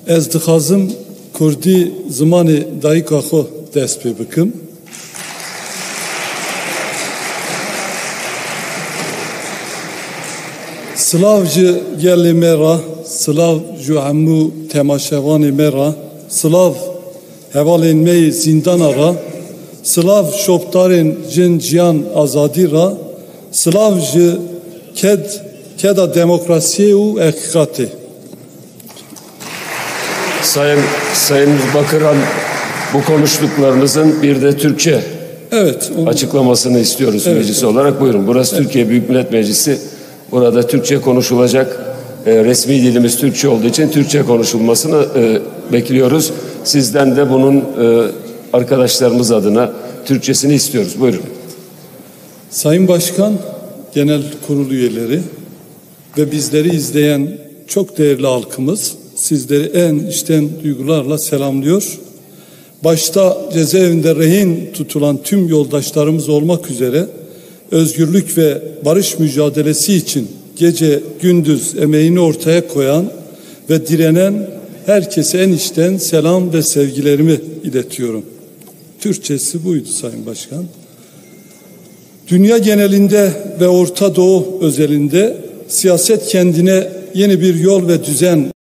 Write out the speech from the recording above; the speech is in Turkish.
Ez dixwazim Kurdî zimanê dayîka xwe dest pê bikim. Silav ji gelê me re, silav ji hemû temaşevanê me re, silav hevalên me yê zîndana re, silav şopdarên jin jiyan azadî re, silav ji keda demokrasiyê û hakîqatê. Sayın Bakıran, bu konuştuklarınızın bir de Türkçe açıklamasını istiyoruz meclis olarak. Buyurun. Burası Türkiye Büyük Millet Meclisi. Burada Türkçe konuşulacak. Resmi dilimiz Türkçe olduğu için Türkçe konuşulmasını bekliyoruz. Sizden de bunun arkadaşlarımız adına Türkçesini istiyoruz. Buyurun. Sayın Başkan, Genel Kurul üyeleri ve bizleri izleyen çok değerli halkımız, sizleri en içten duygularla selamlıyor. Başta cezaevinde rehin tutulan tüm yoldaşlarımız olmak üzere özgürlük ve barış mücadelesi için gece gündüz emeğini ortaya koyan ve direnen herkese en içten selam ve sevgilerimi iletiyorum. Türkçesi buydu Sayın Başkan. Dünya genelinde ve Orta Doğu özelinde siyaset kendine yeni bir yol ve düzen